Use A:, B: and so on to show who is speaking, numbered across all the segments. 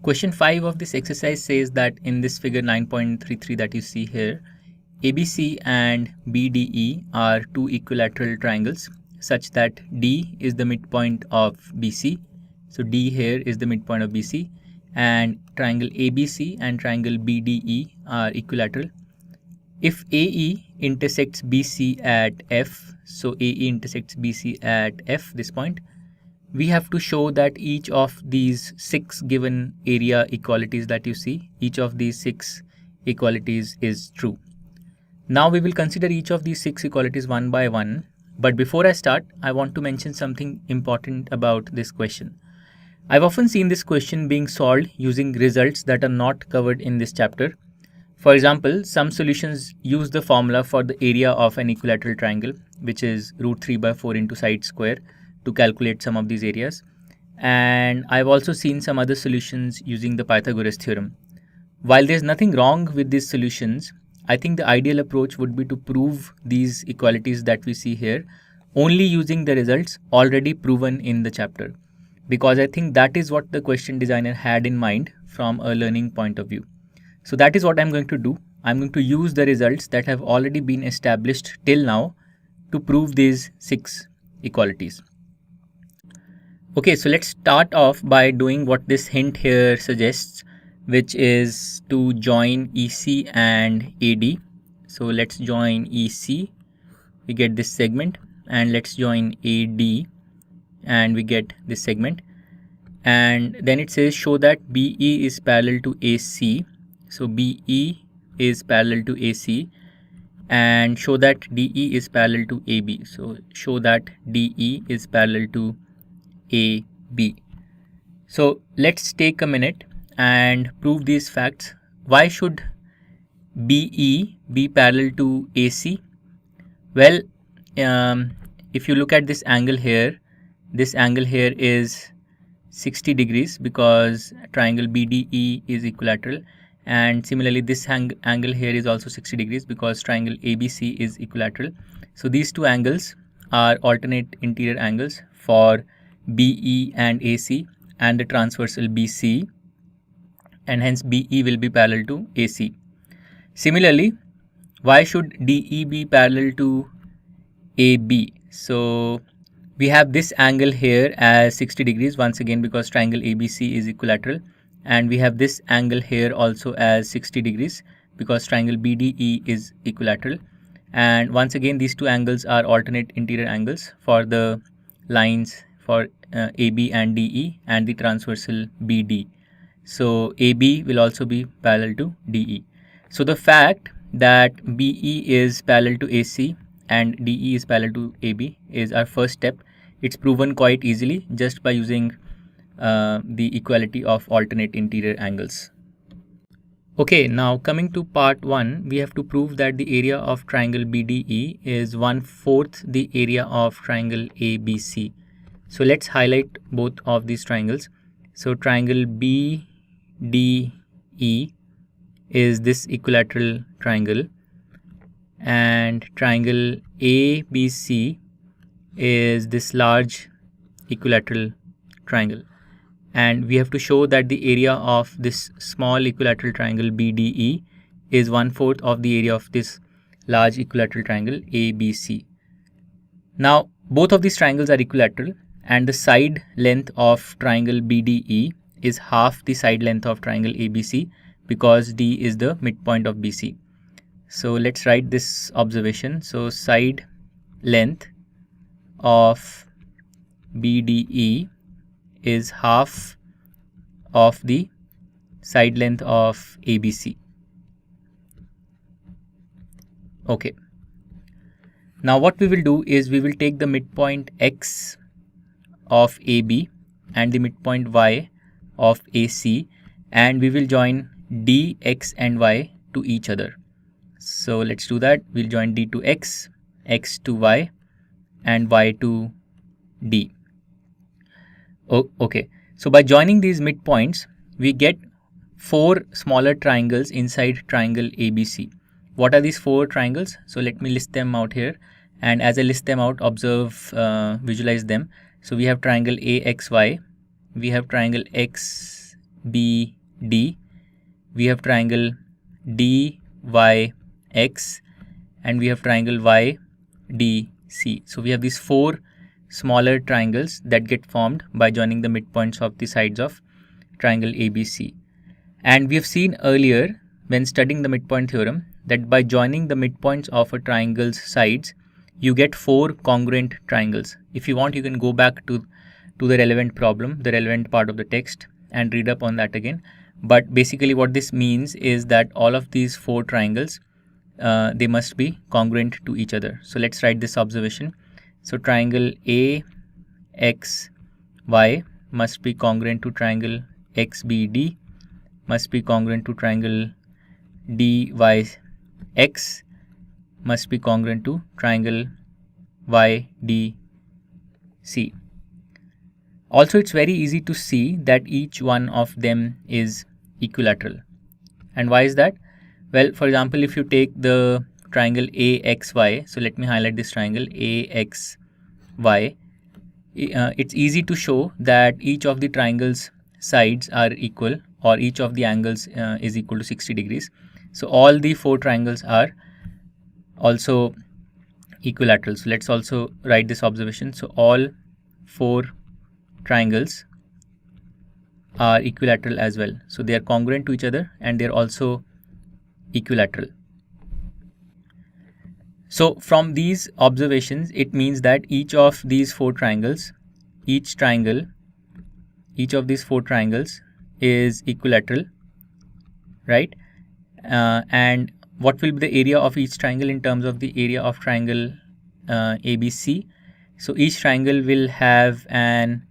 A: Question 5 of this exercise says that in this figure 9.33 that you see here, ABC and BDE are two equilateral triangles such that D is the midpoint of BC. So D here is the midpoint of BC, and triangle ABC and triangle BDE are equilateral. If AE intersects BC at F, so AE intersects BC at F, this point, we have to show that each of these 6 given area equalities that you see, each of these 6 equalities is true. Now we will consider each of these 6 equalities one by one, but before I start, I want to mention something important about this question. I've often seen this question being solved using results that are not covered in this chapter. For example, some solutions use the formula for the area of an equilateral triangle, which is root 3 by 4 into side square, to calculate some of these areas. And I've also seen some other solutions using the Pythagoras theorem. While there's nothing wrong with these solutions, I think the ideal approach would be to prove these equalities that we see here only using the results already proven in the chapter, because I think that is what the question designer had in mind from a learning point of view. So that is what I'm going to do. I'm going to use the results that have already been established till now to prove these 6 equalities. Okay, so let's start off by doing what this hint here suggests, which is to join EC and AD. So let's join EC, we get this segment, and let's join AD and we get this segment. And then it says show that BE is parallel to AC. So BE is parallel to AC, and show that DE is parallel to AB. So show that DE is parallel to AB. So let's take a minute and prove these facts. Why should BE be parallel to AC? Well, if you look at this angle here is 60 degrees because triangle BDE is equilateral, and similarly this angle here is also 60 degrees because triangle ABC is equilateral. So these two angles are alternate interior angles for BE and AC and the transversal BC, and hence BE will be parallel to AC. Similarly, why should DE be parallel to AB? So we have this angle here as 60 degrees once again because triangle ABC is equilateral, and we have this angle here also as 60 degrees because triangle BDE is equilateral, and once again these two angles are alternate interior angles for the lines for AB and DE and the transversal BD. So AB will also be parallel to DE. So the fact that BE is parallel to AC and DE is parallel to AB is our first step. It's proven quite easily just by using the equality of alternate interior angles. Okay, now coming to part 1, we have to prove that the area of triangle BDE is 1/4 the area of triangle ABC. So let's highlight both of these triangles. So triangle BDE is this equilateral triangle, and triangle ABC is this large equilateral triangle, and we have to show that the area of this small equilateral triangle BDE is 1/4 of the area of this large equilateral triangle ABC. Now both of these triangles are equilateral, and the side length of triangle BDE is half the side length of triangle ABC because D is the midpoint of BC. So let's write this observation. So side length of BDE is half of the side length of ABC. Okay. Now what we will do is we will take the midpoint X of AB and the midpoint Y of AC, and we will join D, X and Y to each other. So let's do that. We'll join D to X, X to Y and Y to D. Okay. So by joining these midpoints, we get 4 smaller triangles inside triangle ABC. What are these 4 triangles? So let me list them out here, and as I list them out, observe, visualize them. So we have triangle AXY, we have triangle XDY, BD, we have triangle DYX, and we have triangle YDC. So we have these four smaller triangles that get formed by joining the midpoints of the sides of triangle ABC. And we have seen earlier when studying the midpoint theorem that by joining the midpoints of a triangle's sides, you get four congruent triangles. If you want, you can go back to the relevant problem, the relevant part of the text, and read up on that again. But basically what this means is that all of these four triangles, they must be congruent to each other. So let's write this observation. So triangle AXY must be congruent to triangle XBD, must be congruent to triangle DYX, must be congruent to triangle YDC. Also, it's very easy to see that each one of them is equilateral. And why is that? Well, for example, if you take the triangle AXY, so let me highlight this triangle AXY, it's easy to show that each of the triangle's sides are equal, or each of the angles is equal to 60 degrees. So all the four triangles are also equilateral. So let's also write this observation. So all four triangles are equilateral as well. So they are congruent to each other and they're also equilateral. So from these observations, it means that each of these four triangles, each of these four triangles is equilateral, right? And what will be the area of each triangle in terms of the area of triangle ABC? So each triangle will have an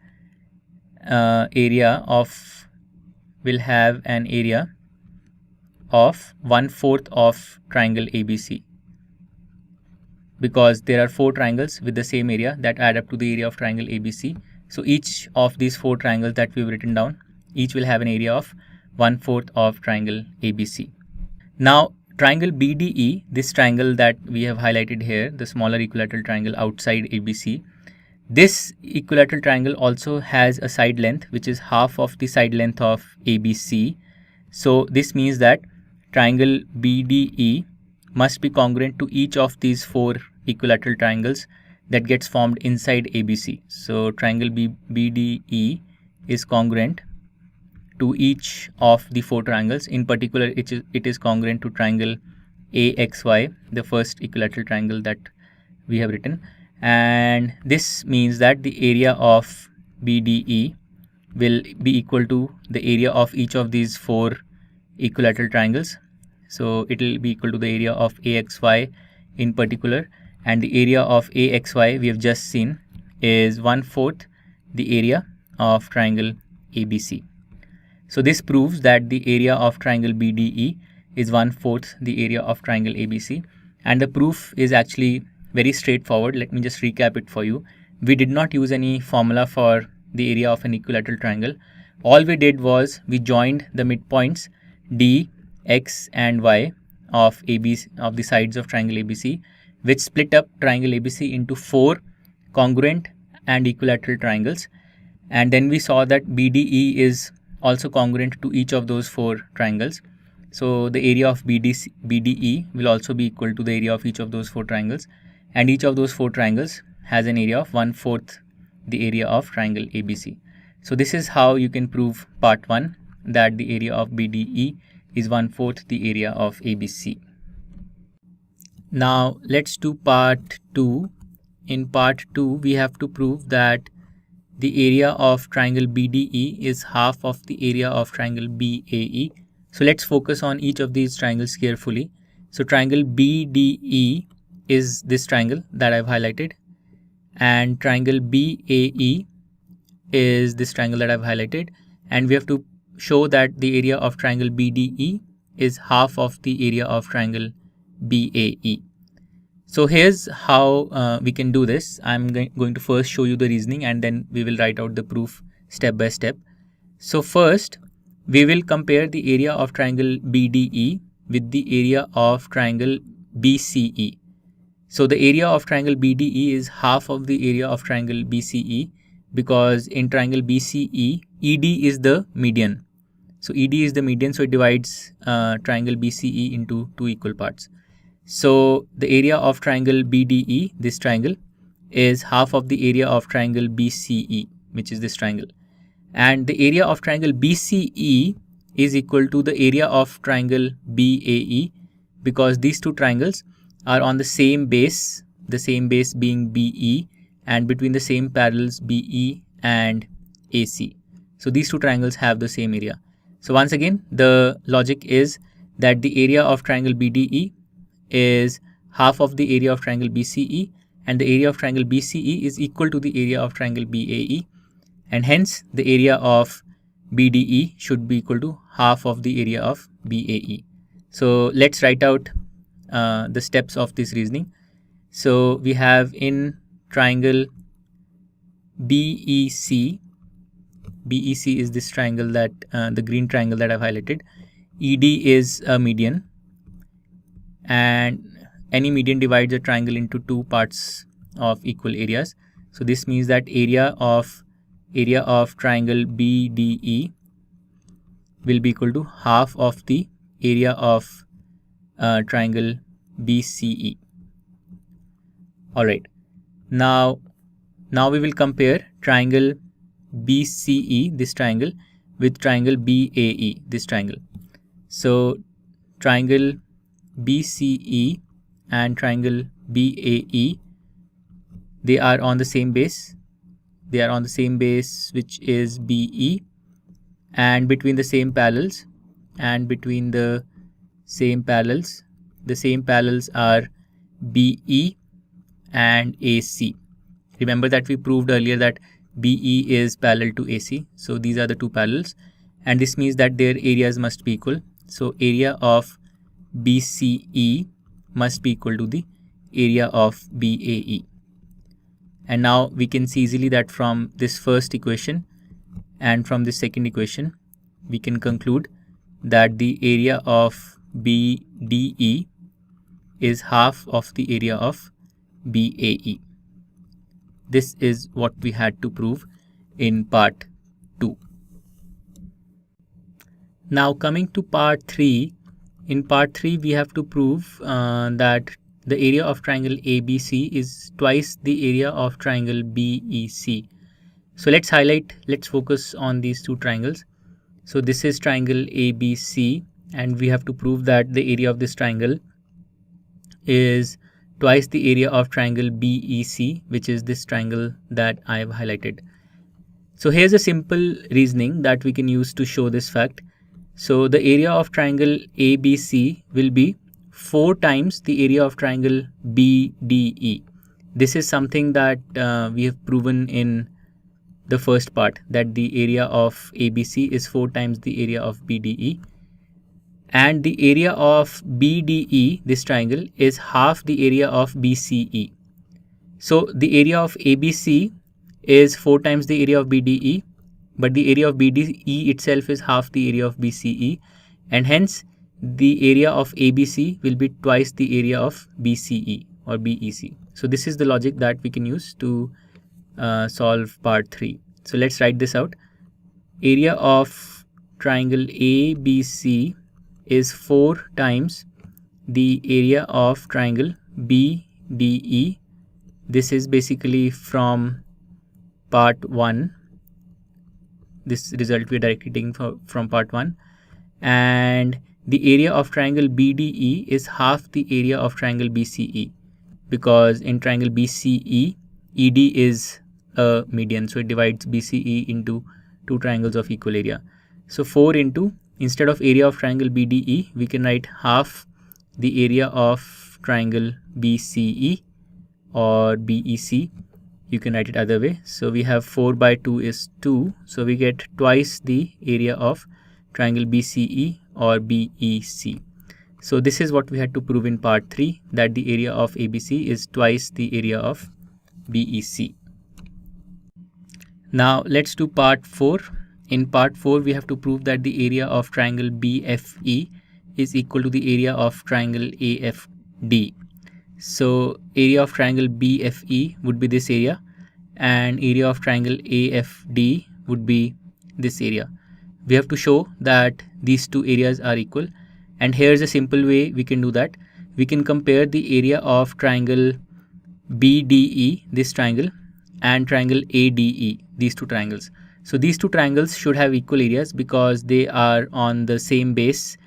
A: area of 1/4 of triangle ABC, because there are four triangles with the same area that add up to the area of triangle ABC. So each of these four triangles that we've written down, each will have an area of 1/4 of triangle ABC. Now triangle BDE, this triangle that we have highlighted here, the smaller equilateral triangle outside ABC, this equilateral triangle also has a side length which is half of the side length of ABC. So this means that triangle BDE must be congruent to each of these four equilateral triangles that gets formed inside ABC. So triangle BDE is congruent to each of the four triangles. In particular, it is congruent to triangle AXY, the first equilateral triangle that we have written. And this means that the area of BDE will be equal to the area of each of these four equilateral triangles. So it will be equal to the area of AXY in particular, and the area of AXY we have just seen is 1/4 the area of triangle ABC. So this proves that the area of triangle BDE is 1/4 the area of triangle ABC, and the proof is actually very straightforward. Let me just recap it for you. We did not use any formula for the area of an equilateral triangle. All we did was we joined the midpoints D, X and Y of ABC, of the sides of triangle ABC, which split up triangle ABC into four congruent and equilateral triangles. And then we saw that BDE is also congruent to each of those four triangles. So the area of BDE will also be equal to the area of each of those four triangles, and each of those four triangles has an area of 1/4 the area of triangle ABC. So this is how you can prove part 1, that the area of BDE is 1/4 the area of ABC. Now let's do part 2. In part 2, we have to prove that the area of triangle BDE is half of the area of triangle BAE. So let's focus on each of these triangles carefully. So triangle BDE is this triangle that I've highlighted, and triangle BAE is this triangle that I've highlighted, and we have to show that the area of triangle BDE is half of the area of triangle BAE. So here's how we can do this. I'm going to first show you the reasoning, and then we will write out the proof step by step. So first, we will compare the area of triangle BDE with the area of triangle BCE. So the area of triangle BDE is half of the area of triangle BCE, because in triangle BCE, ED is the median. So ED is the median, so it divides triangle BCE into two equal parts. So the area of triangle BDE, this triangle, is half of the area of triangle BCE, which is this triangle. And the area of triangle BCE is equal to the area of triangle BAE, because these two triangles are on the same base being BE, and between the same parallels BE and AC. So these two triangles have the same area. So once again, the logic is that the area of triangle BDE is half of the area of triangle BCE, and the area of triangle BCE is equal to the area of triangle BAE, and hence the area of BDE should be equal to half of the area of BAE. So let's write out the steps of this reasoning. So we have in triangle BEC is this triangle that the green triangle that I've highlighted. ED is a median, and any median divides a triangle into two parts of equal areas. So this means that area of triangle BDE will be equal to half of the area of triangle BCE. Alright, now we will compare triangle BCE, this triangle, with triangle BAE, this triangle. So triangle BCE and triangle BAE, they are on the same base. Which is BE, and between the same parallels the same parallels are BE and AC. Remember that we proved earlier that BE is parallel to AC. So these are the two parallels, and this means that their areas must be equal. So area of BCE must be equal to the area of BAE. And now we can see easily that from this first equation and from this second equation, we can conclude that the area of BDE is half of the area of BAE. This is what we had to prove in part 2. Now coming to part 3, in part 3 we have to prove that the area of triangle ABC is twice the area of triangle BEC. So let's focus on these two triangles. So this is triangle ABC, and we have to prove that the area of this triangle is twice the area of triangle BEC, which is this triangle that I have highlighted. So here's a simple reasoning that we can use to show this fact. So the area of triangle ABC will be 4 times the area of triangle BDE. This is something that we have proven in the first part, that the area of ABC is 4 times the area of BDE, and the area of BDE, this triangle, is half the area of BCE. So the area of ABC is 4 times the area of BDE, but the area of BDE itself is half the area of BCE, and hence the area of ABC will be twice the area of BCE or BEC. So this is the logic that we can use to solve part 3. So let's write this out. Area of triangle ABC is 4 times the area of triangle BDE. This is basically from part 1. This result we are directly taking from part 1. And the area of triangle BDE is half the area of triangle BCE, because in triangle BCE, ED is a median, so it divides BCE into two triangles of equal area. So 4 into, instead of area of triangle BDE, we can write half the area of triangle BCE or BEC. You can write it other way. So we have 4 by 2 is 2. So we get twice the area of triangle BCE or BEC. So this is what we had to prove in part 3, that the area of ABC is twice the area of BEC. Now let's do part 4. In part 4, we have to prove that the area of triangle BFE is equal to the area of triangle AFD. So area of triangle BFE would be this area, and area of triangle AFD would be this area. we have to show that these two areas are equal. And here's a simple way we can do that. We can compare the area of triangle BDE, this triangle, and triangle ADE, these two triangles. So these two triangles should have equal areas because they are on the same base,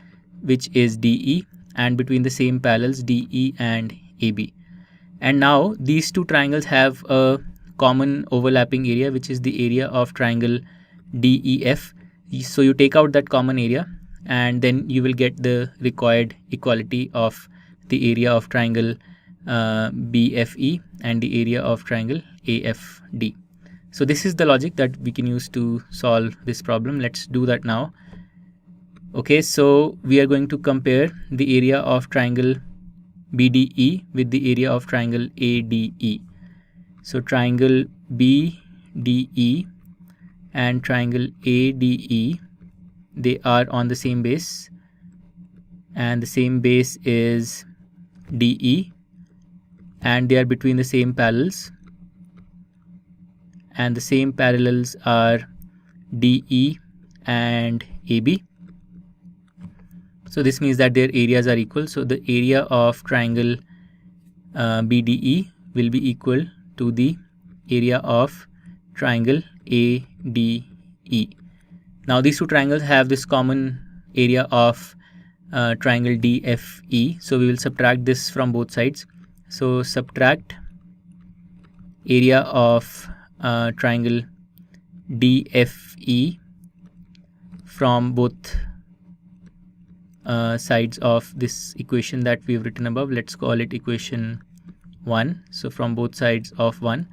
A: which is DE, and between the same parallels DE and AB. And now these two triangles have a common overlapping area, which is the area of triangle DEF. So you take out that common area and then you will get the required equality of the area of triangle BFE and the area of triangle AFD. So this is the logic that we can use to solve this problem. Let's do that now. Okay, so we are going to compare the area of triangle BDE with the area of triangle ADE. So triangle BDE and triangle ADE, they are on the same base, and the same base is DE, and they are between the same parallels, and the same parallels are DE and AB. So this means that their areas are equal. So the area of triangle BDE will be equal to the area of triangle ADE. Now these two triangles have this common area of triangle DFE. So we will subtract this from both sides. So subtract area of triangle DFE from both sides of this equation that we've written above. Let's call it equation 1. So from both sides of 1,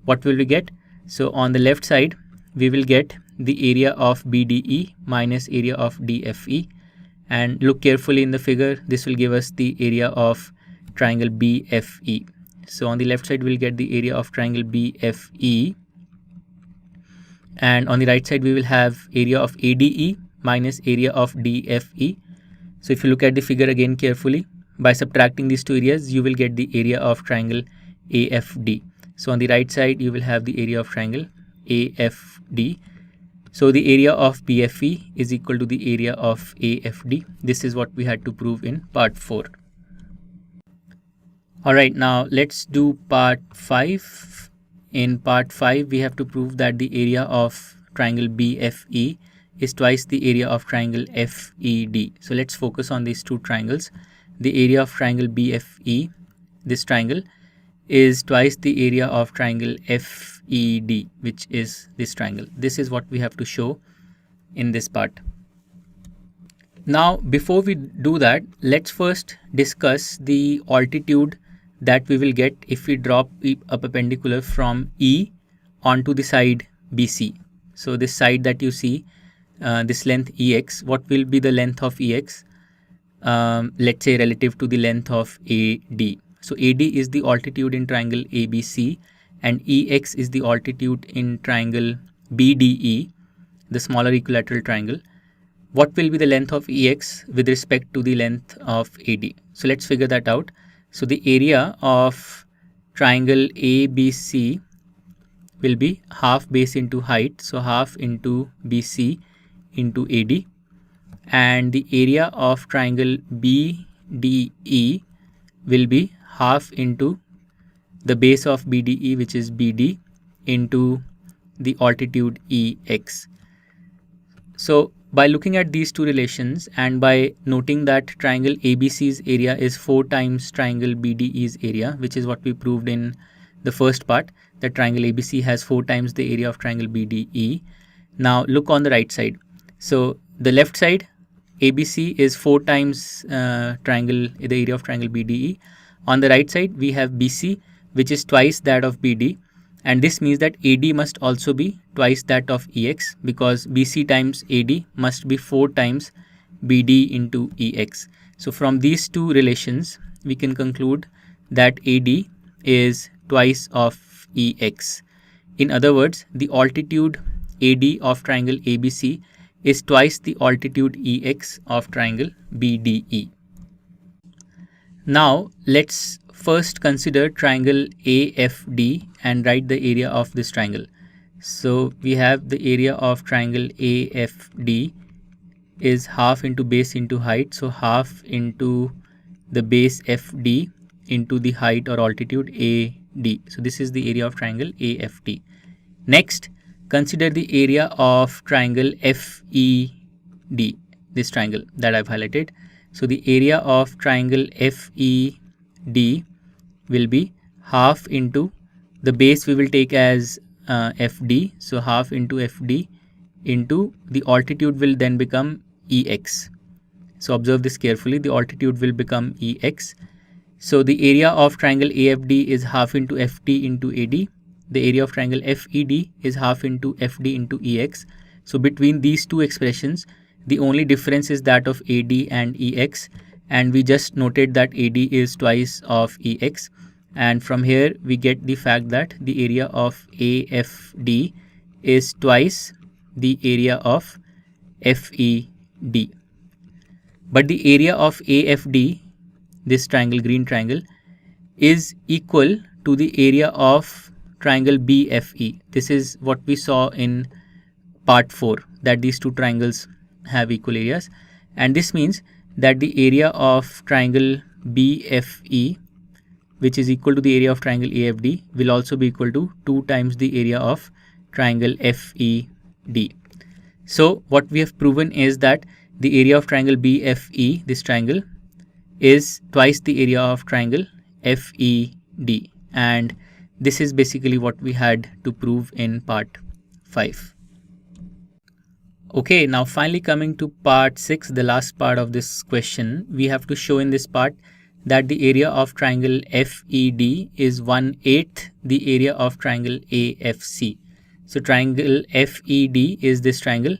A: what will we get? So on the left side, we will get the area of BDE minus area of DFE. And look carefully in the figure, this will give us the area of triangle BFE. So on the left side, we'll get the area of triangle BFE. And on the right side, we will have area of ADE minus area of DFE. So if you look at the figure again carefully, by subtracting these two areas, you will get the area of triangle AFD. So on the right side, you will have the area of triangle AFD. So the area of BFE is equal to the area of AFD. This is what we had to prove in part 4. Alright, now let's do part 5. In part 5, we have to prove that the area of triangle BFE is twice the area of triangle FED. So let's focus on these two triangles. The area of triangle BFE, this triangle, is twice the area of triangle FED, which is this triangle. This is what we have to show in this part. Now, before we do that, let's first discuss the altitude that we will get if we drop a perpendicular from E onto the side BC. So this side that you see, this length EX, what will be the length of EX? Let's say relative to the length of AD. So AD is the altitude in triangle ABC and EX is the altitude in triangle BDE, the smaller equilateral triangle. What will be the length of EX with respect to the length of AD? So let's figure that out. So the area of triangle ABC will be half base into height, so half into BC into AD, and the area of triangle BDE will be half into the base of BDE, which is BD, into the altitude EX. So by looking at these two relations and by noting that triangle ABC's area is 4 times triangle BDE's area, which is what we proved in the first part, that triangle ABC has 4 times the area of triangle BDE. Now look on the right side. So the left side, ABC is 4 times the area of triangle BDE. On the right side, we have BC, which is twice that of BD. And this means that AD must also be twice that of EX, because BC times AD must be 4 times BD into EX. So from these two relations, we can conclude that AD is twice of EX. In other words, the altitude AD of triangle ABC is twice the altitude EX of triangle BDE. Now let's first consider triangle AFD and write the area of this triangle. So we have the area of triangle AFD is half into base into height. So half into the base FD into the height or altitude AD. So this is the area of triangle AFD. Next, consider the area of triangle FED, this triangle that I've highlighted. So the area of triangle FED will be half into the base we will take as FD. So half into FD into the altitude will then become EX. So observe this carefully. The altitude will become EX. So the area of triangle AFD is half into FD into AD. The area of triangle FED is half into FD into EX. So between these two expressions, the only difference is that of AD and EX. And we just noted that AD is twice of EX. And from here, we get the fact that the area of AFD is twice the area of FED. But the area of AFD, this triangle, green triangle, is equal to the area of triangle BFE. This is what we saw in part 4, that these two triangles have equal areas. And this means that the area of triangle BFE, which is equal to the area of triangle AFD, will also be equal to 2 times the area of triangle FED. So what we have proven is that the area of triangle BFE, this triangle, is twice the area of triangle FED. And this is basically what we had to prove in part 5. Okay, now finally coming to part 6, the last part of this question, we have to show in this part that the area of triangle FED is 1/8 the area of triangle AFC. So triangle FED is this triangle,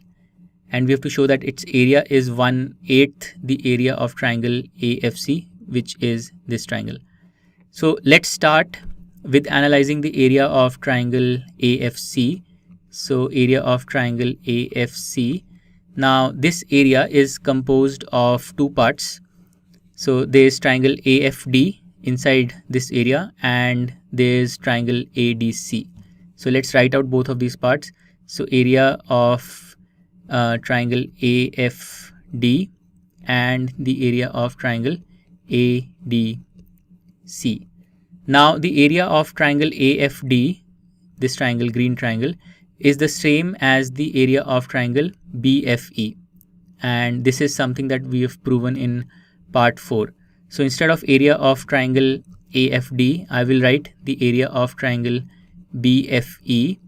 A: and we have to show that its area is 1/8 the area of triangle AFC, which is this triangle. So let's start with analyzing the area of triangle AFC. So area of triangle AFC. Now this area is composed of two parts. So there is triangle AFD inside this area, and there is triangle ADC. So let's write out both of these parts. So area of triangle AFD and the area of triangle ADC. Now the area of triangle AFD, this triangle, green triangle, is the same as the area of triangle BFE, and this is something that we have proven in part 4. So instead of area of triangle AFD, I will write the area of triangle BFE.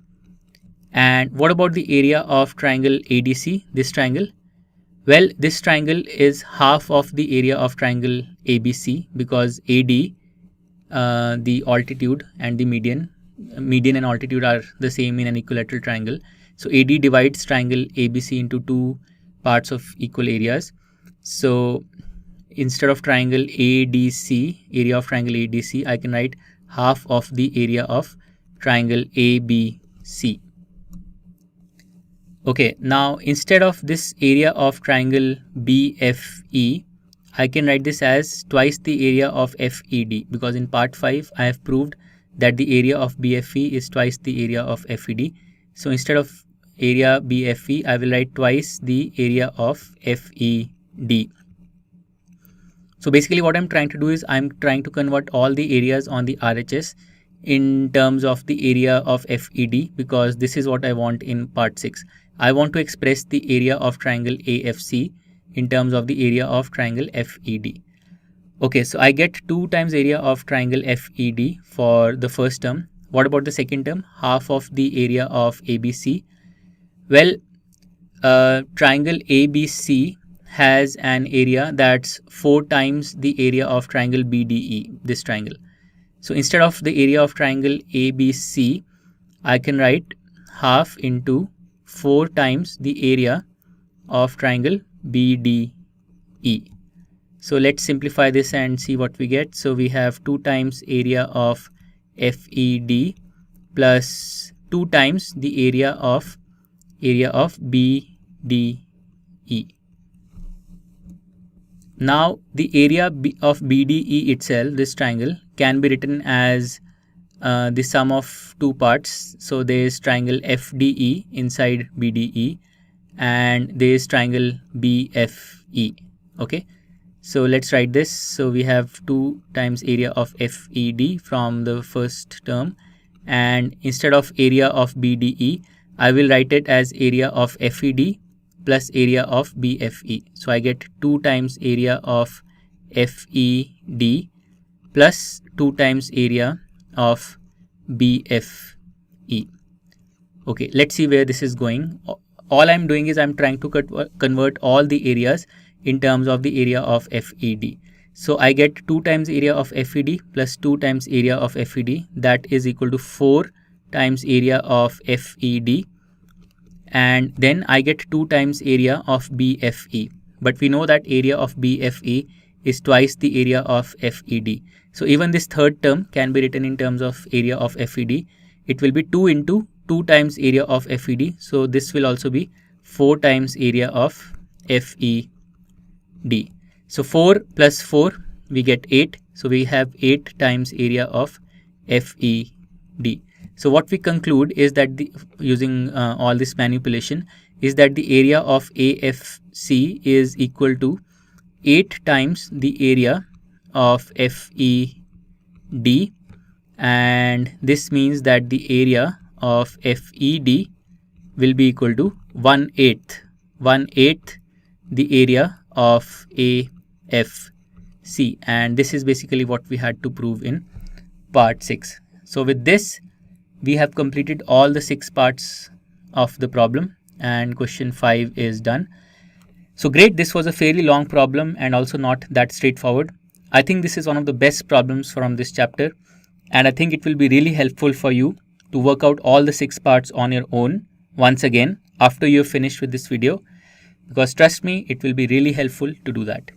A: And what about the area of triangle ADC, this triangle? Well, this triangle is half of the area of triangle ABC, because AD, the altitude and the median and altitude are the same in an equilateral triangle. So AD divides triangle ABC into two parts of equal areas. So instead of triangle ADC, area of triangle ADC, I can write half of the area of triangle ABC. Okay, now instead of this area of triangle BFE, I can write this as twice the area of FED, because in part 5 I have proved that the area of BFE is twice the area of FED. So instead of area BFE, I will write twice the area of FED. So basically what I'm trying to do is I'm trying to convert all the areas on the RHS in terms of the area of FED, because this is what I want in part 6. I want to express the area of triangle AFC in terms of the area of triangle FED. Okay, so I get 2 times area of triangle FED for the first term. What about the second term? Half of the area of ABC. Well, triangle ABC has an area that's 4 times the area of triangle BDE, this triangle. So instead of the area of triangle ABC, I can write half into 4 times the area of triangle BDE. So let's simplify this and see what we get. So we have 2 times area of FED plus 2 times the area of BDE. Now the area of BDE itself, this triangle, can be written as the sum of two parts. So there is triangle FDE inside BDE, and there is triangle BFE. Okay, so let's write this. So we have 2 times area of FED from the first term, and instead of area of BDE, I will write it as area of FED plus area of BFE. So I get 2 times area of FED plus 2 times area of BFE. Okay, let's see where this is going. All I'm doing is I'm trying to convert all the areas in terms of the area of FED. So I get 2 times area of FED plus 2 times area of FED, that is equal to 4 times area of FED, and then I get 2 times area of BFE. But we know that area of BFE is twice the area of FED. So even this third term can be written in terms of area of FED. It will be 2 into 2 times area of FED. So this will also be 4 times area of FED. So 4 plus 4, we get 8. So we have 8 times area of FED. So what we conclude is that using all this manipulation is that the area of AFC is equal to 8 times the area of FED, and this means that the area of FED will be equal to 1/8 the area of AFC, and this is basically what we had to prove in part 6. So with this, we have completed all the 6 parts of the problem, and question 5 is done. So great, this was a fairly long problem and also not that straightforward. I think this is one of the best problems from this chapter, and I think it will be really helpful for you to work out all the 6 parts on your own once again after you've finished with this video, because trust me, it will be really helpful to do that.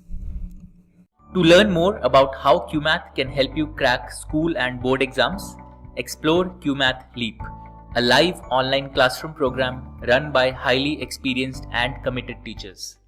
A: To learn more about how Cuemath can help you crack school and board exams, explore Cuemath Leap, a live online classroom program run by highly experienced and committed teachers.